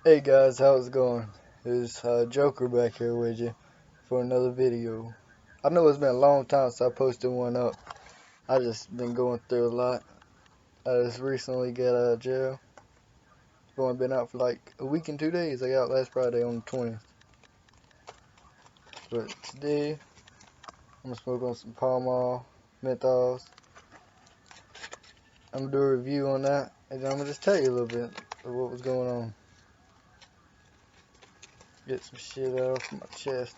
Hey guys, how's it going? It's Joker back here with you for another video. I know it's been a long time since I posted one up. I just been going through a lot. I just recently got out of jail. I've only been out for like a week and 2 days. I got out last Friday on the 20th. But today, I'm gonna smoke on some Pall Mall menthols. I'm gonna do a review on that, and then I'm gonna just tell you a little bit of what was going on. Get some shit out of my chest.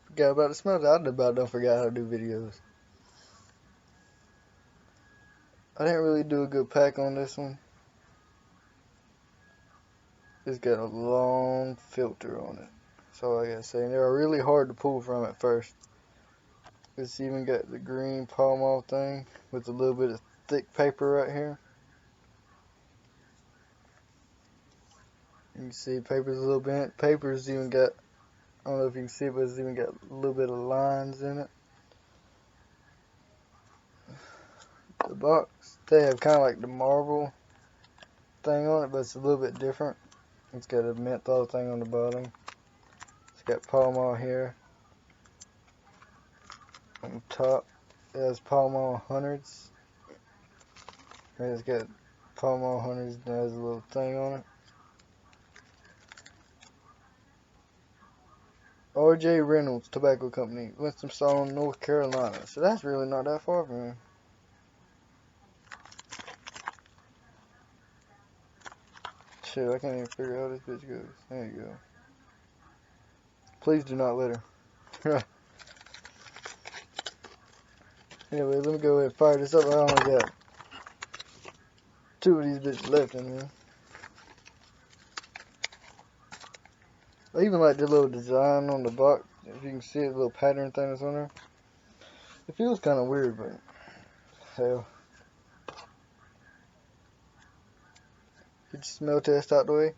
Forgot about the smell. I about don't forget how to do videos. I didn't really do a good pack on this one. It's got a long filter on it. That's all I gotta say. And they're really hard to pull from at first. It's even got the green Pall Mall thing with a little bit of thick paper right here. You can see paper's a little bent. Paper's even got, I don't know if you can see it, but it's even got a little bit of lines in it. The box, they have kind of like the marble thing on it, but it's a little bit different. It's got a menthol thing on the bottom. It's got Pall Mall here. On the top, it has Pall Mall hundreds. And it's got Pall Mall hundreds and has a little thing on it. R.J. Reynolds Tobacco Company, Winston-Salem, North Carolina. So that's really not that far from here. Shit, I can't even figure out how this bitch goes. There you go. Please do not let her. Anyway, let me go ahead and fire this up. I only got 2 of these bitches left in here. I even like the little design on the box. If you can see the little pattern thing that's on there. It feels kind of weird, but hell. Get your smell test out the way.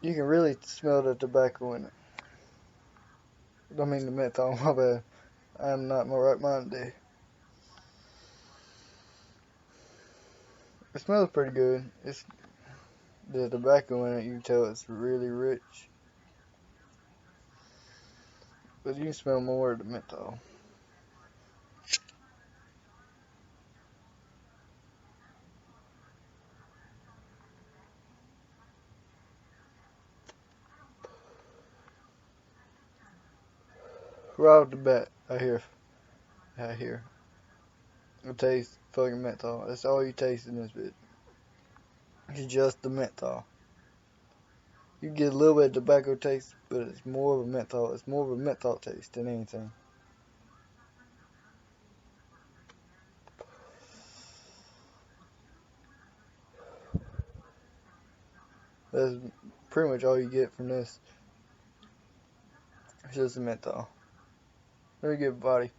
You can really smell the tobacco in it. I mean the menthol, my bad. I'm not in my right mind today. It smells pretty good. It's the tobacco in it, you can tell it's really rich. But you can smell more of the menthol. Right off the bat, I hear. It tastes fucking menthol. That's all you taste in this bitch. It's just the menthol. You get a little bit of tobacco taste, but it's more of a menthol. It's more of a menthol taste than anything. That's pretty much all you get from this. It's just a menthol. Let me get body.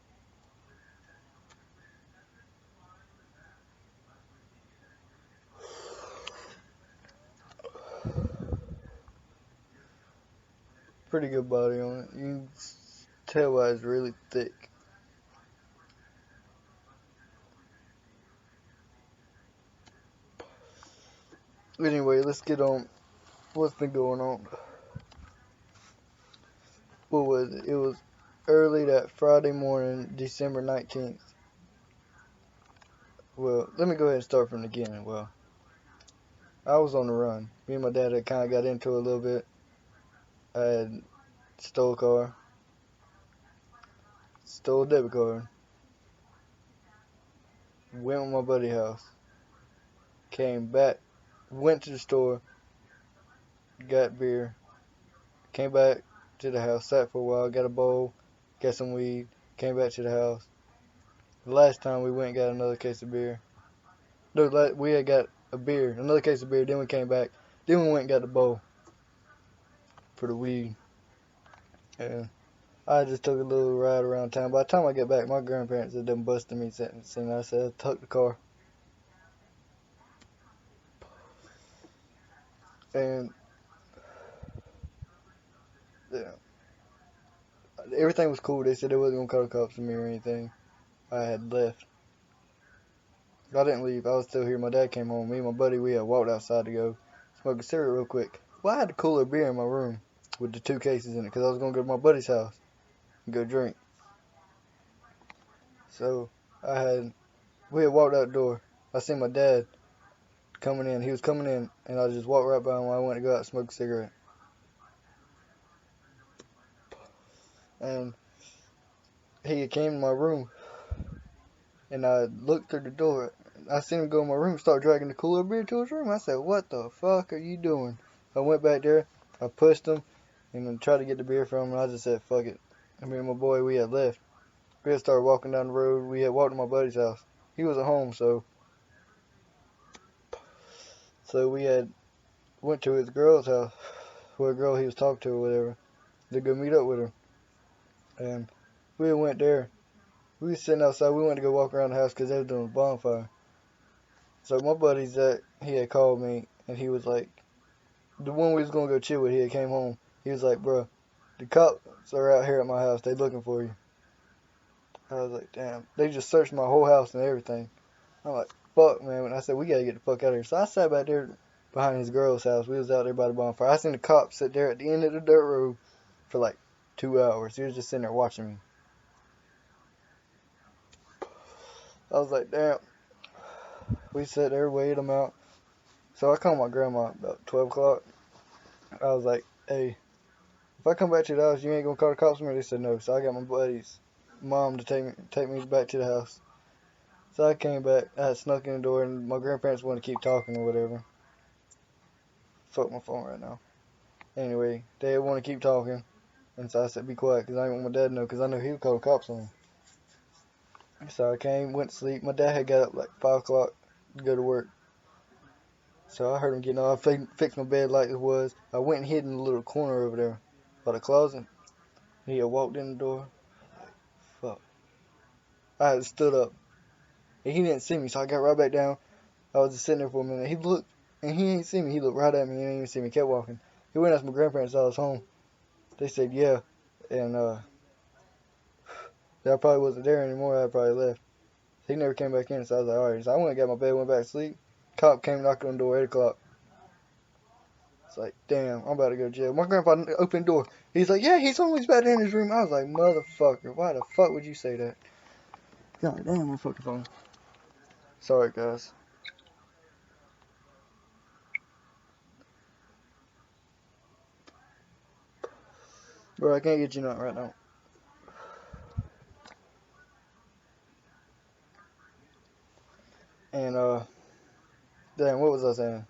Pretty good body on it. You can tell why it's really thick. Anyway, let's get on what's been going on. What was it? It was early that Friday morning, December 19th. Well, let me go ahead and start from the beginning. Well, I was on the run. Me and my dad had kind of got into it a little bit. I had stole a car, stole a debit card, went to my buddy's house, came back, went to the store, got beer, came back to the house, sat for a while, got a bowl, got some weed, came back to the house. The last time we went and got another case of beer. No, we had got a beer, another case of beer, then we came back. Then we went and got the bowl for the weed. And I just took a little ride around town. By the time I get back, my grandparents had done busted me. And I said, I took the car. And yeah, everything was cool. They said they wasn't going to call the cops on me or anything. I had left. I didn't leave. I was still here. My dad came home. Me and my buddy, we had walked outside to go smoke a cigarette real quick. Well, I had a cooler beer in my room with the 2 cases in it because I was going to go to my buddy's house and go drink. So we had walked out the door. I seen my dad coming in. He was coming in, and I just walked right by him while I went to go out and smoke a cigarette. And he came in my room, and I looked through the door. I seen him go in my room, start dragging the cooler beer to his room. I said, "What the fuck are you doing?" I went back there. I pushed him, and then tried to get the beer from him. And I just said, "Fuck it." And me and my boy, we had left. We had started walking down the road. We had walked to my buddy's house. He was at home, so we had went to his girl's house, where a girl he was talking to or whatever, to go meet up with her. And we went there. We was sitting outside. We went to go walk around the house because they was doing a bonfire. So my buddy Zach, he had called me, and he was like, the one we was gonna go chill with, he had came home. He was like, "Bro, the cops are out here at my house. They looking for you." I was like, "Damn." They just searched my whole house and everything. I'm like, "Fuck, man." And I said, "We gotta get the fuck out of here." So I sat back there behind his girl's house. We was out there by the bonfire. I seen the cops sit there at the end of the dirt road for like 2 hours. He was just sitting there watching me. I was like, "Damn." We sat there, waited them out. So I called my grandma about 12 o'clock. I was like, "Hey, if I come back to the house, you ain't gonna call the cops on me?" They said no. So I got my buddy's mom to take me back to the house. So I came back. I had snuck in the door, and my grandparents wanted to keep talking or whatever. Fuck my phone right now. Anyway, they want to keep talking, and so I said, "Be quiet," because I didn't want my dad to know, because I knew he would call the cops on me. So I came, went to sleep. My dad had got up like 5 o'clock to go to work. So I heard him getting off. I fixed my bed like it was. I went and hid in the little corner over there by the closet. He had walked in the door. Fuck. I had stood up. And he didn't see me, so I got right back down. I was just sitting there for a minute. He looked, and he ain't see me. He looked right at me. He didn't even see me. Kept walking. He went and asked my grandparents if I was home. They said yeah. And that I probably wasn't there anymore. I probably left. He never came back in, so I was like, alright. So I went and got my bed, went back to sleep. Cop came knocking on the door, 8 o'clock. It's like, damn, I'm about to go to jail. My grandpa opened the door. He's like, "Yeah, he's always back there in his room." I was like, "Motherfucker, why the fuck would you say that?" God damn, I fucked the phone. Sorry, guys. Bro, I can't get you nothing right now. And, damn, what was I saying?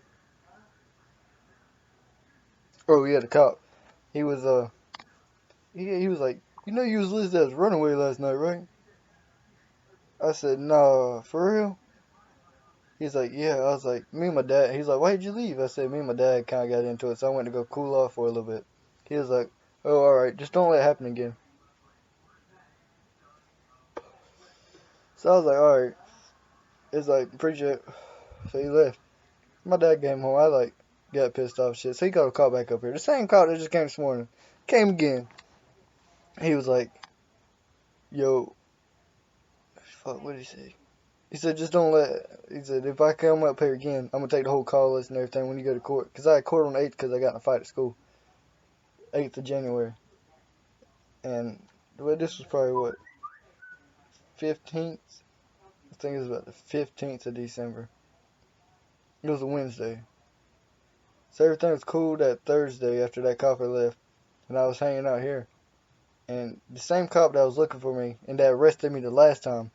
Oh, yeah, the cop. He was, he was like, "You was listed as runaway last night, right?" I said, "Nah, for real?" He's like, "Yeah." I was like, "Me and my dad." He's like, "Why'd you leave?" I said, "Me and my dad kind of got into it, so I went to go cool off for a little bit." He was like, "Oh, alright, just don't let it happen again." So I was like, "Alright." It's like, "Appreciate it." So he left. My dad came home. I like got pissed off shit. So he called a cop back up here. The same cop that just came this morning. Came again. He was like, "Yo, fuck, what did he say?" He said, "Just don't let." He said, "If I come up here again, I'm gonna take the whole call list and everything when you go to court." Cause I had court on the 8th because I got in a fight at school. 8th of January. And well, this was probably what 15th. I think it was about the 15th of December. It was a Wednesday. So everything was cool that Thursday after that cop had left, and I was hanging out here. And the same cop that was looking for me and that arrested me the last time,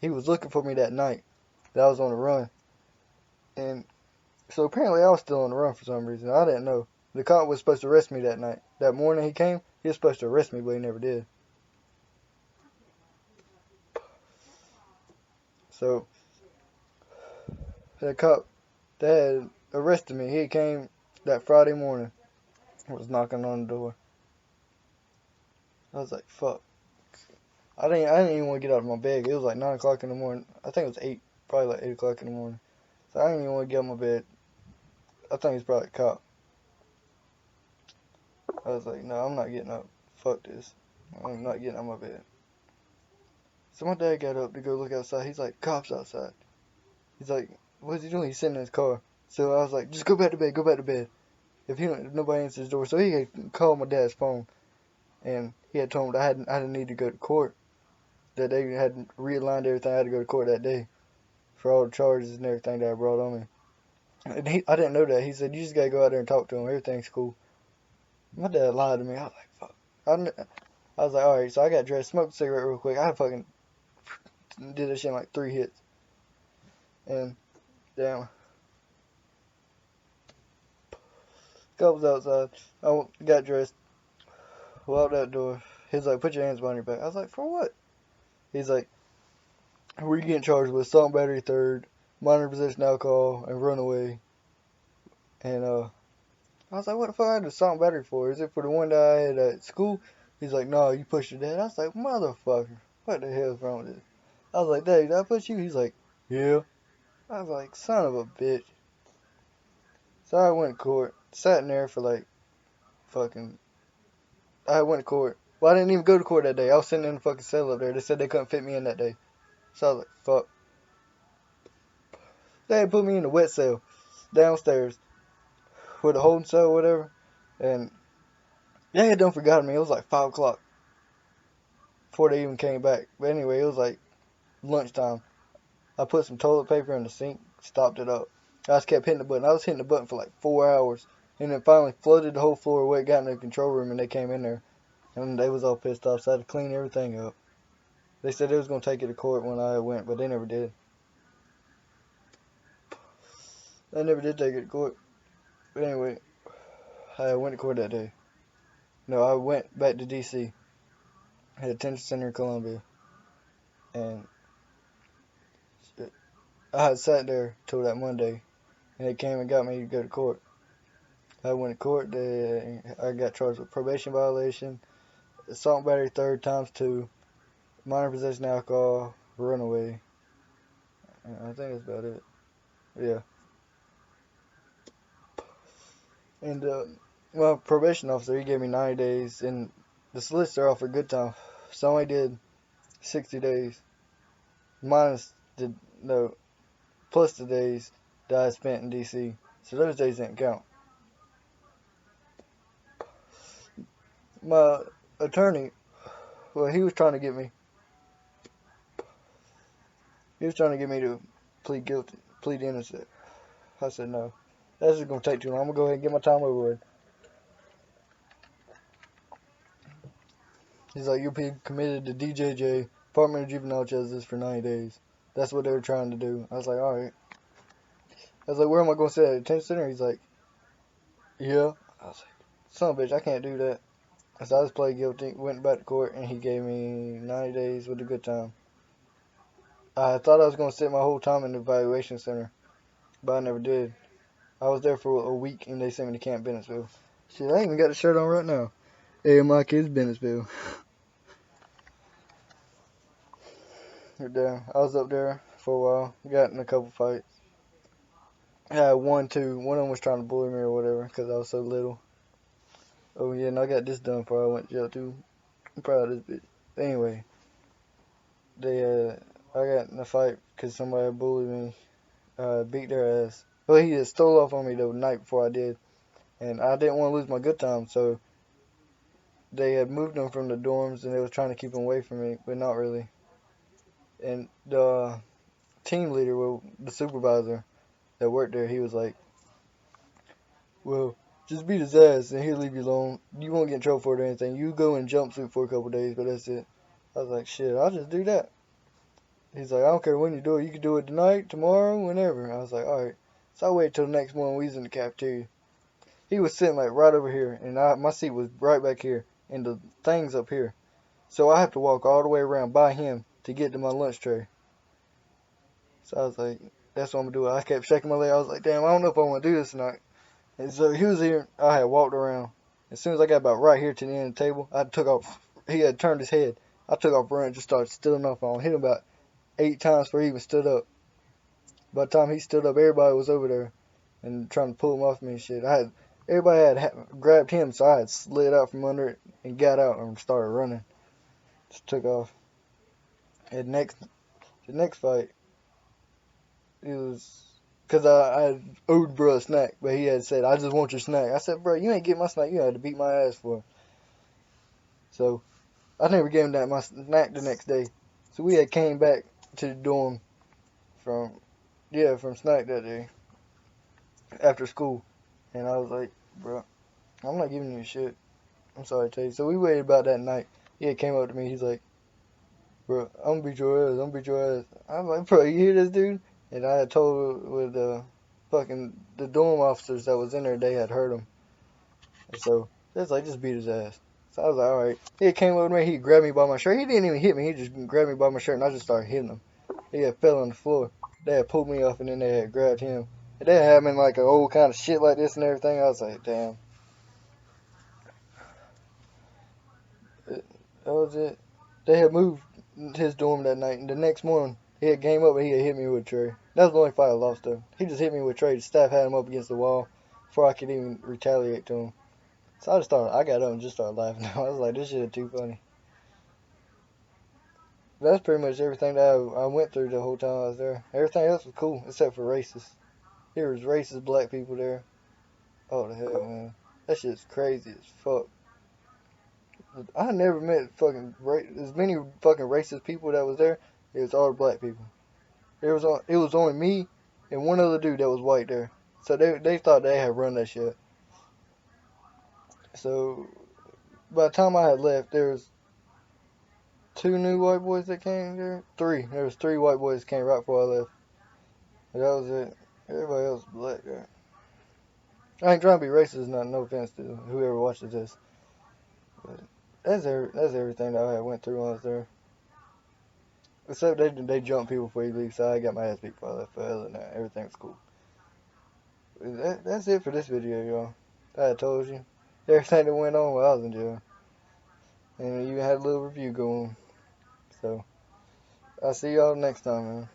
he was looking for me that night that I was on the run. And so apparently I was still on the run for some reason. I didn't know. The cop was supposed to arrest me that night. That morning he came, he was supposed to arrest me, but he never did. So that cop that had arrested me, he came that Friday morning, was knocking on the door. I was like, fuck. I didn't even want to get out of my bed. It was like 9 o'clock in the morning. I think it was 8, probably like 8 o'clock in the morning. So I didn't even want to get out of my bed. I think it's probably a cop. I was like, "No, I'm not getting up. Fuck this. I'm not getting out of my bed." So my dad got up to go look outside. He's like, "Cops outside." He's like, what's he doing? He's sitting in his car. So I was like, just go back to bed, go back to bed. If nobody answers his door. So he had called my dad's phone, and he had told him I didn't need to go to court. That they had realigned everything. I had to go to court that day for all the charges and everything that I brought on me. And I didn't know that. He said, you just gotta go out there and talk to him. Everything's cool. My dad lied to me. I was like, fuck. I was like, alright, so I got dressed, smoked a cigarette real quick. I fucking did that shit in like 3 hits. And, damn. Couples outside. I got dressed, walked out the door. He's like, put your hands behind your back. I was like, for what? He's like, who are you getting charged with? Assault and battery third, minor possession of alcohol, and runaway. And, I was like, what the fuck I had assault and battery for? Is it for the one that I had at school? He's like, no, you pushed your dad. I was like, motherfucker, what the hell's wrong with this? I was like, Dad, did I push you? He's like, yeah. I was like, son of a bitch. So I went to court, sat in there for like fucking. I went to court. Well, I didn't even go to court that day. I was sitting in the fucking cell up there. They said they couldn't fit me in that day. So I was like, fuck. They had put me in a wet cell downstairs with a holding cell or whatever. And they had done forgotten me. It was like 5 o'clock before they even came back. But anyway, it was like lunchtime. I put some toilet paper in the sink, stopped it up. I just kept hitting the button. I was hitting the button for like 4 hours. And then finally flooded the whole floor where it got in the control room and they came in there. And they was all pissed off, so I had to clean everything up. They said they was going to take it to court when I went, but they never did. They never did take it to court. But anyway, I went to court that day. No, I went back to D.C. at the detention center in Columbia. And I had sat there till that Monday. And they came and got me to go to court. I went to court. I got charged with probation violation, assault and battery third times 2, minor possession of alcohol, runaway. I think that's about it. Yeah. And my probation officer, he gave me 90 days, and the solicitor offered good time. So I only did 60 days, minus plus the days that I spent in D.C. So those days didn't count. My attorney, well, he was trying to get me. He was trying to get me to plead innocent. I said no. That's just gonna take too long. I'm gonna go ahead and get my time over with. He's like, you'll be committed to DJJ, Department of Juvenile Justice, for 90 days. That's what they were trying to do. I was like, alright. I was like, where am I going to sit at the detention center? He's like, yeah. I was like, son of a bitch, I can't do that. So I just played guilty, went back to court, and he gave me 90 days with a good time. I thought I was going to sit my whole time in the evaluation center, but I never did. I was there for a week, and they sent me to Camp Bennettsville. Shit, I even got the shirt on right now. Hey, my kid's Bennettsville. I was up there for a while, got in a couple fights. I had 1, 2. One of them was trying to bully me or whatever because I was so little. Oh yeah, and I got this done before I went to jail too. I'm proud of this bitch. Anyway, I got in a fight because somebody bullied me, beat their ass. Well, he just stole off on me the night before I did, and I didn't want to lose my good time, so they had moved him from the dorms and they was trying to keep him away from me, but not really. And the team leader, well, the supervisor that worked there, he was like, well, just beat his ass and he'll leave you alone. You won't get in trouble for it or anything. You go in jumpsuit for a couple days, but that's it. I was like, shit, I'll just do that. He's like, I don't care when you do it. You can do it tonight, tomorrow, whenever. I was like, alright. So I waited till the next morning. We was in the cafeteria. He was sitting like right over here, and my seat was right back here, and the thing's up here. So I have to walk all the way around by him to get to my lunch tray. So I was like, that's what I'm going to do. I kept shaking my leg. I was like, damn, I don't know if I want to do this tonight. And so he was here. I had walked around. As soon as I got about right here to the end of the table, I took off. He had turned his head. I took off running and just started stealing off on him. Hit him about 8 times before he even stood up. By the time he stood up, everybody was over there and trying to pull him off me and shit. Everybody had grabbed him, so I had slid out from under it and got out and started running. Just took off. And the next fight, it was because I owed bro a snack, but he had said, "I just want your snack." I said, "Bro, you ain't get my snack. You had to beat my ass for it." So I never gave him that my snack the next day. So we had came back to the dorm from from snack that day after school, and I was like, "Bro, I'm not giving you shit. I'm sorry to tell you." So we waited about that night. He had came up to me. He's like, "Bro, I'm gonna beat your ass. I'm gonna beat your ass." I'm like, "Bro, you hear this dude?" And I had told with the dorm officers that was in there, they had heard him. And so they was like, "Just beat his ass." So I was like, "All right." He came over to me. He grabbed me by my shirt. He didn't even hit me. He just grabbed me by my shirt, and I just started hitting him. He had fell on the floor. They had pulled me up, and then they had grabbed him. And they had him in like an old kind of shit like this and everything. I was like, "Damn." That was it. They had moved his dorm that night, and the next morning he had came up and he had hit me with a tray. That was the only fight I lost though. He just hit me with a tray. The staff had him up against the wall before I could even retaliate to him. So I got up and just started laughing. I was like, this shit is too funny. That's pretty much everything that I went through the whole time I was there. Everything else was cool except for racist. There was racist black people there. Oh the hell, man. That shit's crazy as fuck. I never met as many fucking racist people that was there. It was all black people. It was only me and one other dude that was white there. So they thought they had run that shit. So by the time I had left, there was two new white boys that came there. Three. There was three white boys that came right before I left. And that was it. Everybody else was black there. I ain't trying to be racist, no offense to whoever watches this. But that's everything that I had went through when I was there. Except they jump people before you leave, so I got my ass beat before I left. But other than that, everything's cool. That's it for this video, y'all. I told you everything that went on while I was in jail, and you had a little review going. So I'll see y'all next time, man.